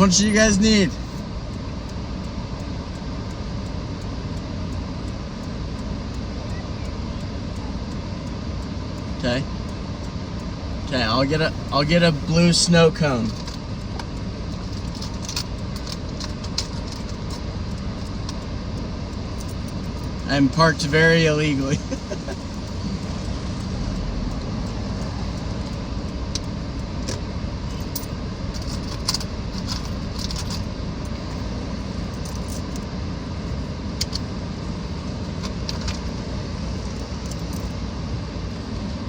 much do you guys need? Okay. Okay, I'll get a blue snow cone. I'm parked very illegally.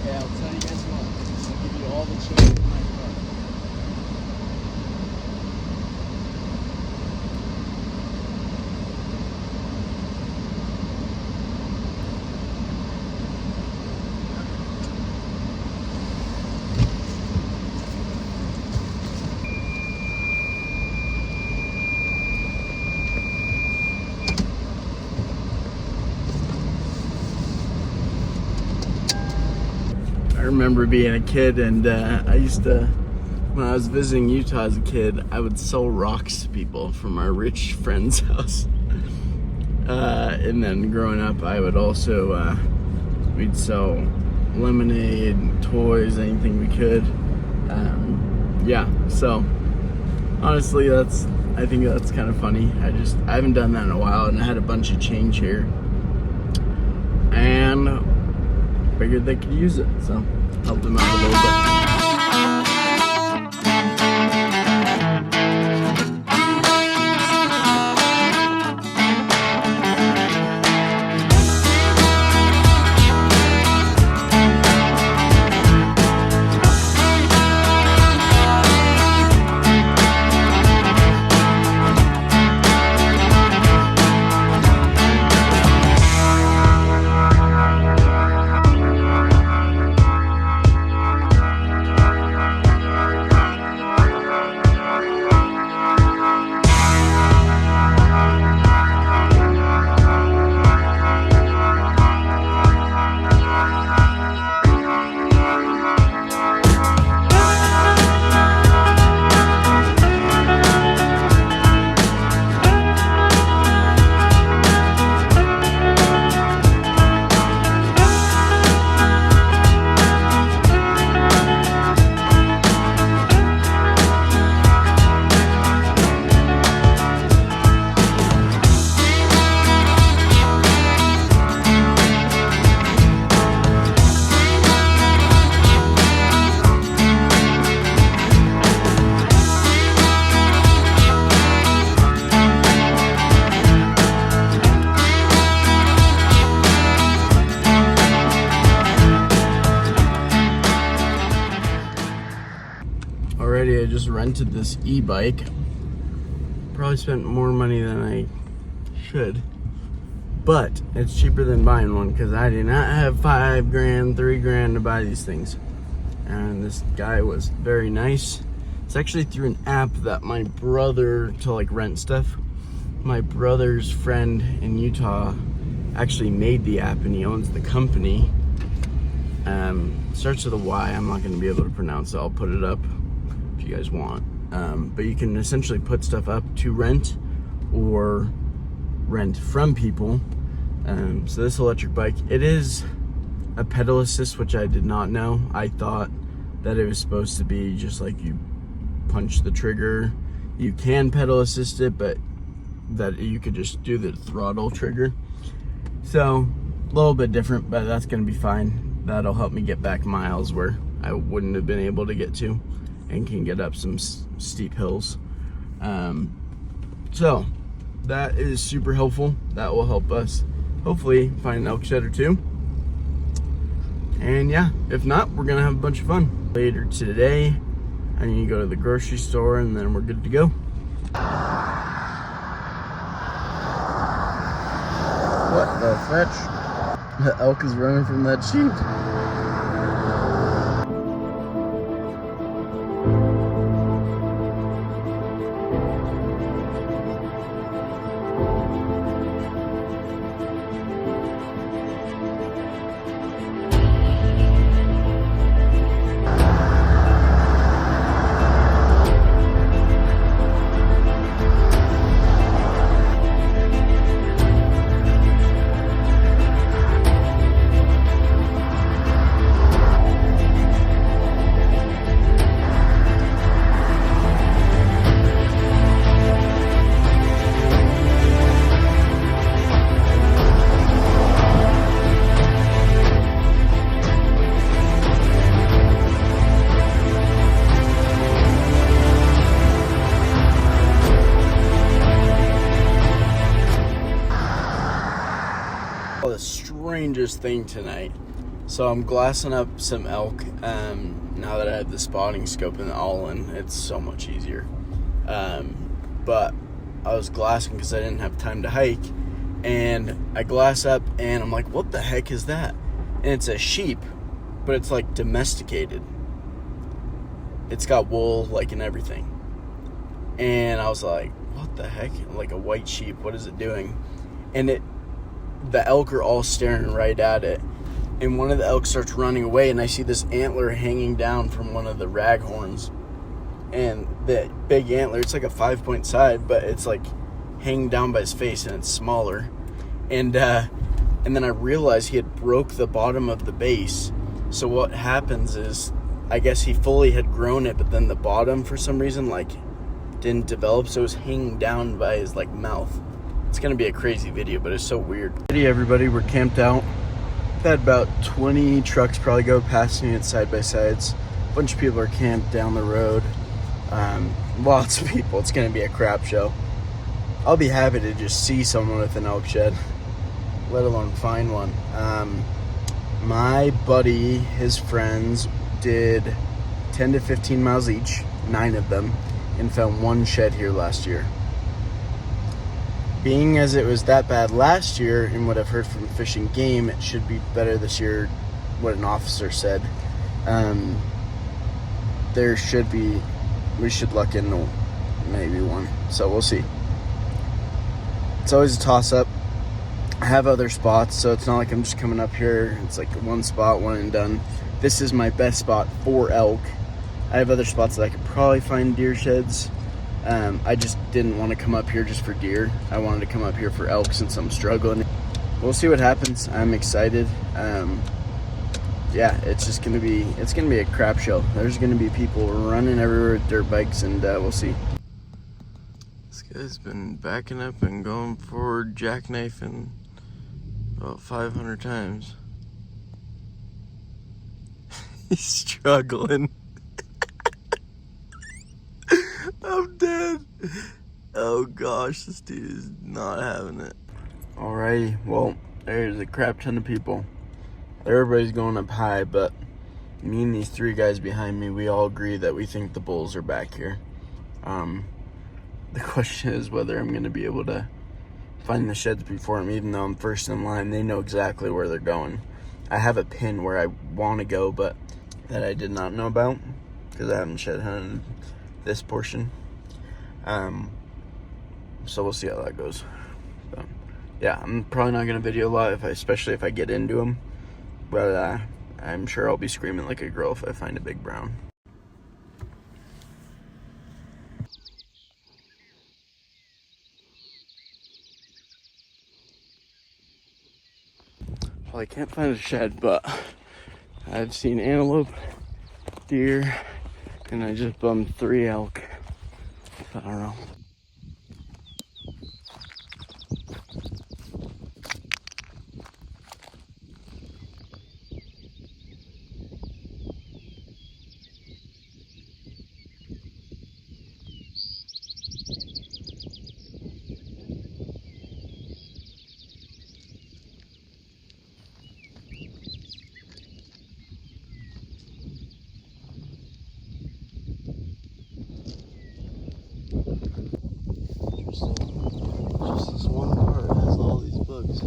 Okay, I'll tell you guys what. I'll give you all the change in my car. I remember being a kid, and I used to, when I was visiting Utah as a kid, I would sell rocks to people from our rich friend's house. And then growing up, I would also, we'd sell lemonade, toys, anything we could. Yeah, so honestly, I think that's kind of funny. I haven't done that in a while, and I had a bunch of change here. And figured they could use it, so helped them out a little bit. Already I just rented this e-bike. Probably spent more money than I should, but it's cheaper than buying one because I did not have $5 grand, $3 grand to buy these things. And this guy was very nice. It's actually through an app that my brother, to like rent stuff, my brother's friend in Utah actually made the app, and he owns the company. Starts with a Y. I'm not going to be able to pronounce it. I'll put it up if you guys want. But you can essentially put stuff up to rent or rent from people. So this electric bike, it is a pedal assist, which I did not know. I thought that it was supposed to be just like you punch the trigger, you can pedal assist it, but that you could just do the throttle trigger. So a little bit different, but that's gonna be fine. That'll help me get back miles where I wouldn't have been able to get to, and can get up some steep hills. So that is super helpful. That will help us hopefully find an elk shed or two. And yeah, if not, we're gonna have a bunch of fun. Later today, I need to go to the grocery store, and then we're good to go. What the fetch? The elk is running from that sheep. The strangest thing tonight. So I'm glassing up some elk. Now that I have the spotting scope and the all-in, it's so much easier. But I was glassing because I didn't have time to hike, and I glass up and I'm like, what the heck is that? And it's a sheep, but it's like domesticated. It's got wool like and everything. And I was like, what the heck? Like a white sheep, what is it doing? And the elk are all staring right at it. And one of the elk starts running away, and I see this antler hanging down from one of the raghorns. And the big antler, it's like a 5-point side, but it's like hanging down by his face, and it's smaller. And then I realized he had broke the bottom of the base. So what happens is, I guess he fully had grown it, but then the bottom, for some reason, like, didn't develop, so it was hanging down by his, like, mouth. It's gonna be a crazy video, but it's so weird. Hey everybody, we're camped out. Had about 20 trucks probably go past me at side by sides. A bunch of people are camped down the road. Lots of people. It's gonna be a crap show. I'll be happy to just see someone with an elk shed, let alone find one. My buddy, his friends did 10 to 15 miles each, 9 of them, and found one shed here last year. Being as it was that bad last year, and what I've heard from Fish and Game, it should be better this year, what an officer said. We should luck into maybe one. So we'll see. It's always a toss-up. I have other spots, so it's not like I'm just coming up here. It's like one spot, one and done. This is my best spot for elk. I have other spots that I could probably find deer sheds. I just didn't want to come up here just for deer. I wanted to come up here for elk since I'm struggling. We'll see what happens. I'm excited. Yeah, it's gonna be a crap show. There's gonna be people running everywhere with dirt bikes, and we'll see. This guy's been backing up and going forward, jackknifing about 500 times. He's struggling. I'm dead. Oh gosh, this dude is not having it. Alrighty, well, there's a crap ton of people. Everybody's going up high, but me and these 3 guys behind me, we all agree that we think the bulls are back here. The question is whether I'm going to be able to find the sheds before them, even though I'm first in line. They know exactly where they're going. I have a pin where I want to go, but that I did not know about because I haven't shed hunted this portion. So we'll see how that goes. But, yeah, I'm probably not going to video a lot, especially if I get into them. But I'm sure I'll be screaming like a girl if I find a big brown. Well, I can't find a shed, but I've seen antelope, deer, and I just bummed 3 elk. I don't know. Just this one part has all these bugs.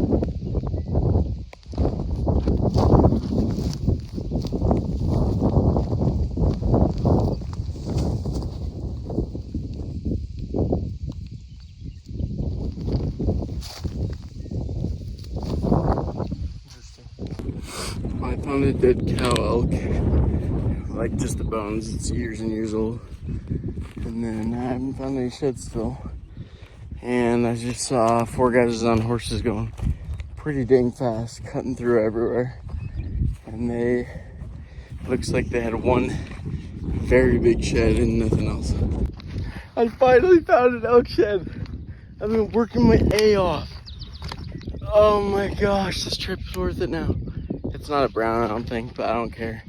I found a dead cow elk, like just the bones. It's years and years old. And then I haven't found any sheds still. And I just saw 4 guys on horses going pretty dang fast, cutting through everywhere. And looks like they had one very big shed and nothing else. I finally found an elk shed. I've been working my A off. Oh my gosh, this trip is worth it now. It's not a brown, I don't think, but I don't care.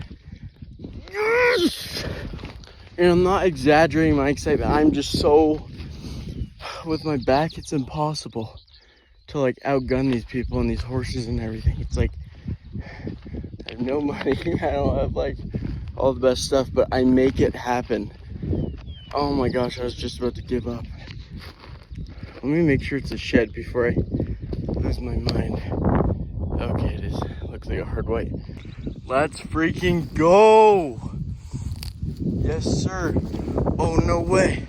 Yes! And I'm not exaggerating my excitement. I'm just so, with my back, it's impossible to like outgun these people and these horses and everything. It's like, I have no money. I don't have like all the best stuff, but I make it happen. Oh my gosh, I was just about to give up. Let me make sure it's a shed before I lose my mind. Okay, it is. Looks like a hard white. Let's freaking go! Yes, sir. Oh, no way.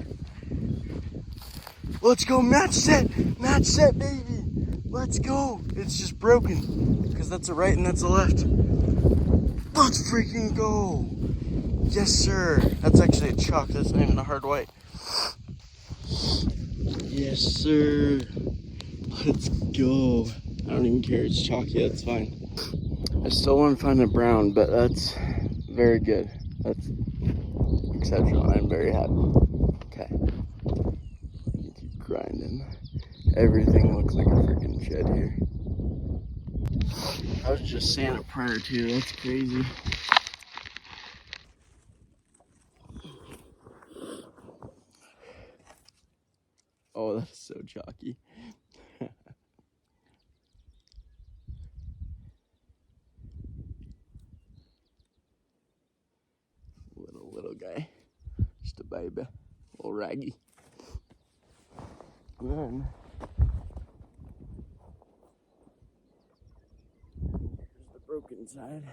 Let's go, match set, baby. Let's go. It's just broken because that's a right and that's a left. Let's freaking go. Yes, sir. That's actually a chalk. That's not even a hard white. Yes, sir. Let's go. I don't even care. It's chalky. That's fine. I still want to find a brown, but that's very good. That's exceptional. I'm very happy. Okay. Keep grinding. Everything looks like a freaking shed here. I was just Santa prior to. That's crazy. Oh, that's so chalky. Little guy. Just a baby. Little raggy. And then here's the broken side.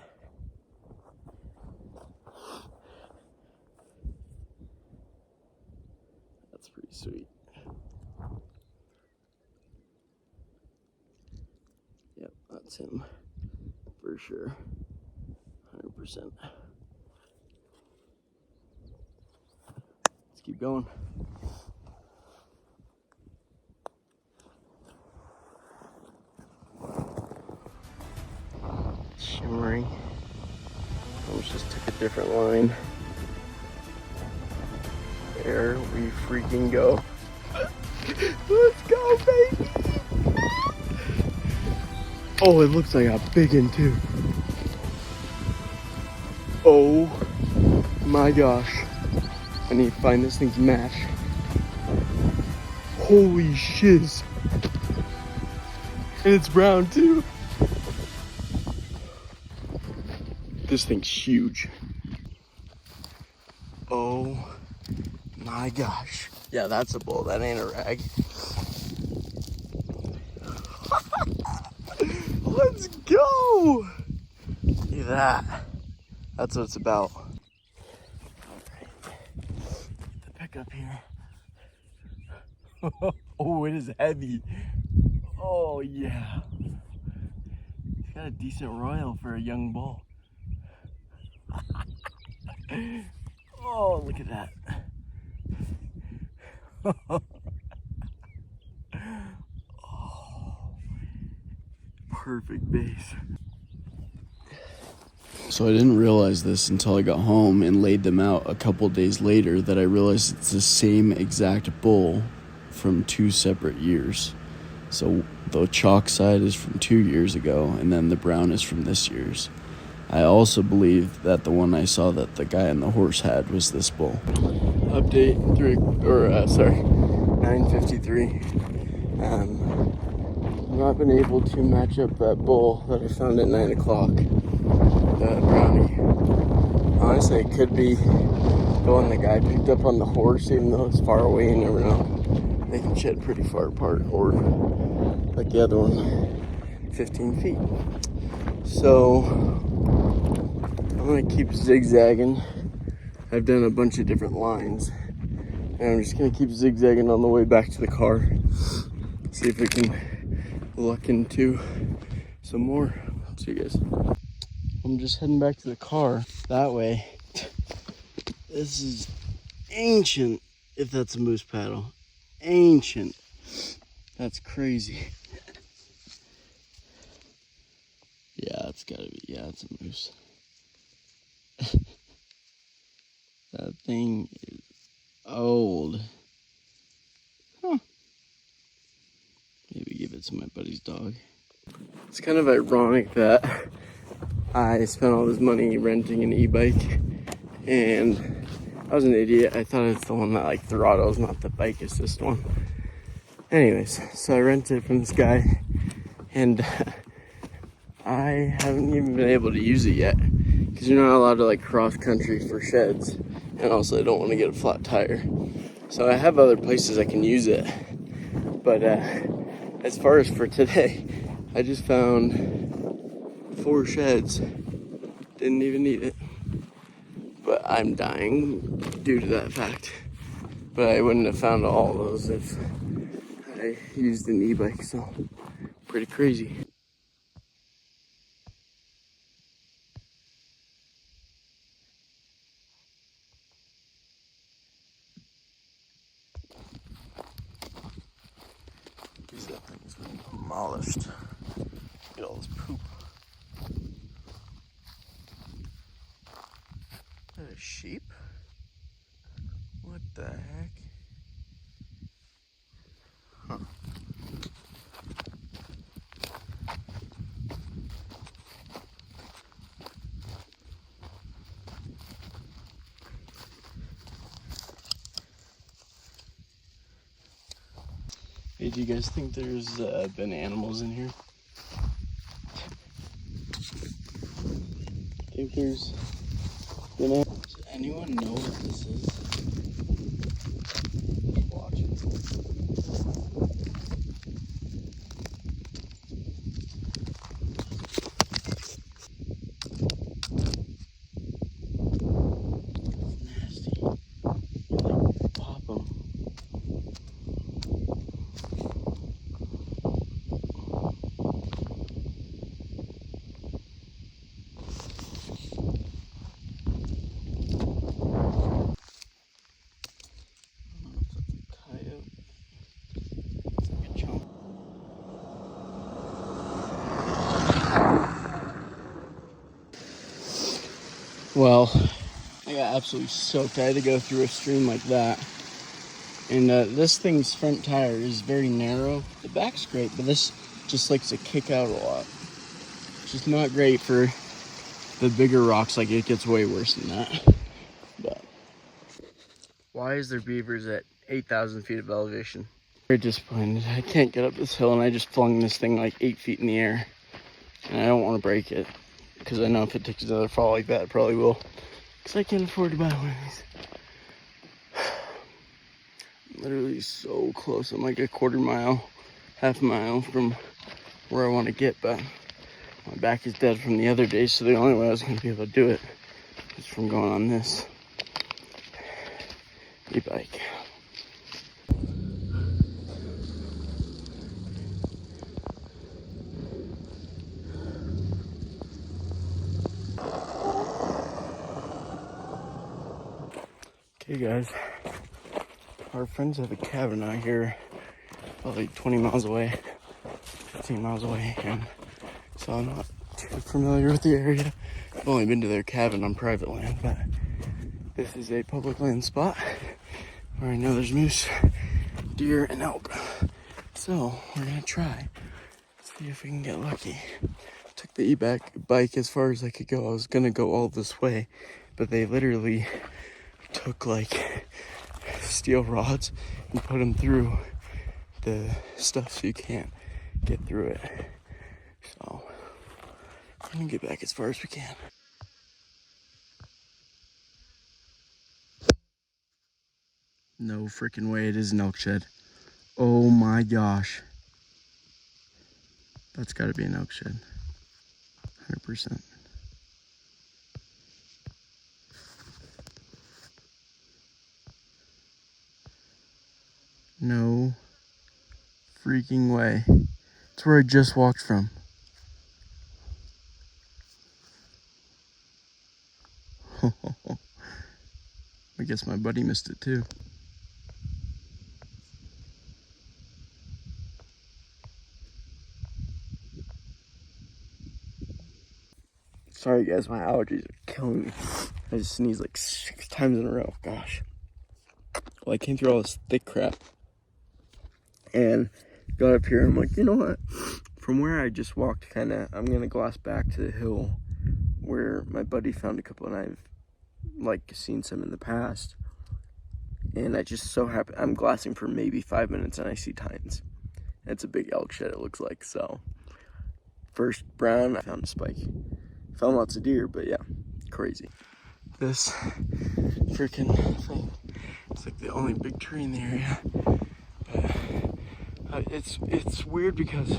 That's pretty sweet. Yep, that's him for sure. 100%. Let's keep going. Shimmering. Almost just took a different line. There we freaking go. Let's go, baby! Oh, it looks like a big one too. Oh my gosh. I need to find this thing's mash. Holy shiz. And it's brown too. This thing's huge. Oh my gosh. Yeah, that's a bull. That ain't a rag. Let's go! Look at that. That's what it's about. Alright. The pickup here. Oh, it is heavy. Oh, yeah. He's got a decent royal for a young bull. Oh, look at that. Oh, perfect base. So I didn't realize this until I got home and laid them out a couple days later, that I realized it's the same exact bull from 2 separate years. So the chalk side is from 2 years ago, and then the brown is from this year's. I also believe that the one I saw that the guy on the horse had was this bull. Update 9:53. I've not been able to match up that bull that I found at 9 o'clock. The brownie. Honestly, it could be the one the guy picked up on the horse, even though it's far away. You never know. They can shed pretty far apart, or like the other one, 15 feet. So I'm gonna keep zigzagging. I've done a bunch of different lines, and I'm just gonna keep zigzagging on the way back to the car. See if we can luck into some more. See you guys. I'm just heading back to the car that way. This is ancient, if that's a moose paddle. Ancient. That's crazy. Yeah, it's gotta be. Yeah, it's a moose. That thing is old. Huh. Maybe give it to my buddy's dog. It's kind of ironic that I spent all this money renting an e-bike, and I was an idiot. I thought it's the one that like throttles, not the bike assist one. Anyways, so I rented it from this guy. and I haven't even been able to use it yet because you're not allowed to like cross country for sheds, and also I don't want to get a flat tire. So I have other places I can use it, but as far as for today, I just found 4 sheds. Didn't even need it, but I'm dying due to that fact. But I wouldn't have found all those if I used an e-bike, so pretty crazy. These things been demolished. Get all this poop. Is that a sheep? What the heck? Huh. Hey, do you guys think there's been animals in here? Think there's been animals? Does anyone know what this is? Watch it. Nasty. Like, pop them. Well, I got absolutely soaked. I had to go through a stream like that. And this thing's front tire is very narrow. The back's great, but this just likes to kick out a lot. It's just not great for the bigger rocks. Like, it gets way worse than that. But why is there beavers at 8,000 feet of elevation? Very disappointed. I can't get up this hill, and I just flung this thing like 8 feet in the air. And I don't want to break it, because I know if it takes another fall like that, it probably will. Because I can't afford to buy one of these. I'm literally so close. I'm like a quarter mile, half mile from where I want to get, but my back is dead from the other day, so the only way I was going to be able to do it is from going on this e-bike. Okay guys, our friends have a cabin out here about like 20 miles away, 15 miles away, and so I'm not too familiar with the area. I've only been to their cabin on private land, but this is a public land spot where I know there's moose, deer, and elk. So we're gonna try, see if we can get lucky. Took the e-bike as far as I could go. I was gonna go all this way, but they literally took like steel rods and put them through the stuff so you can't get through it. So we're gonna get back as far as we can. No freaking way it is an elk shed. Oh my gosh. That's gotta be an elk shed. 100%. No freaking way. It's where I just walked from. I guess my buddy missed it too. Sorry guys, my allergies are killing me. I just sneezed like 6 times in a row. Gosh. Well, I came through all this thick crap and got up here and I'm like, you know what? From where I just walked, I'm gonna glass back to the hill where my buddy found a couple, and I've like seen some in the past. And I just so happen, I'm glassing for maybe 5 minutes and I see tines. It's a big elk shed, it looks like. So First brown, I found a spike. Found lots of deer, but yeah, crazy. This freaking thing, it's like the only big tree in the area. But it's weird because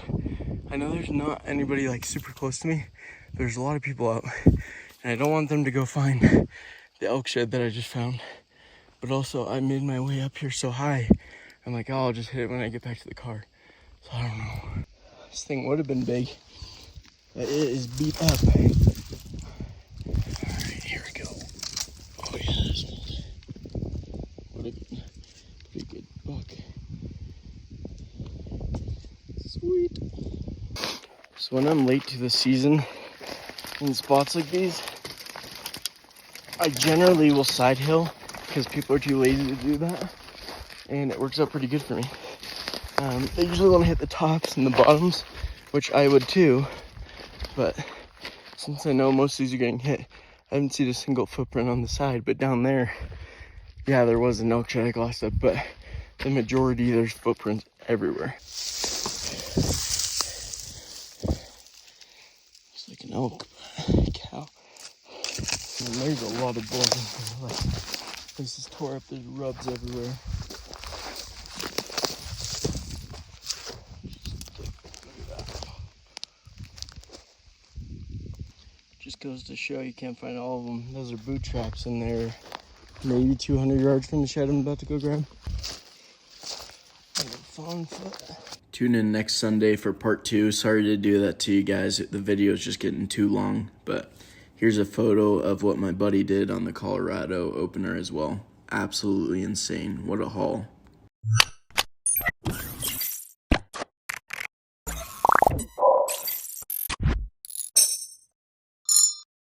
I know there's not anybody like super close to me. There's a lot of people out, and I don't want them to go find the elk shed that I just found. But also, I made my way up here so high. I'm like, oh, I'll just hit it when I get back to the car. So I don't know. This thing would have been big, but it is beat up. All right, here we go. Oh yeah, this one. What a pretty good buck. Sweet. So when I'm late to the season in spots like these, I generally will side hill because people are too lazy to do that, and it works out pretty good for me. They usually want to hit the tops and the bottoms, which I would too, but since I know most of these are getting hit, I haven't seen a single footprint on the side. But down there, yeah, there was an elk shed I glassed up, but the majority, there's footprints everywhere. It's like an elk, but a cow. And there's a lot of blood in here. Like, this is tore up, there's rubs everywhere. Just goes to show you can't find all of them. Those are boot traps, and they're maybe 200 yards from the shed I'm about to go grab. Tune in next Sunday for part 2. Sorry to do that to you guys. The video is just getting too long, but here's a photo of what my buddy did on the Colorado opener as well. Absolutely insane. What a haul.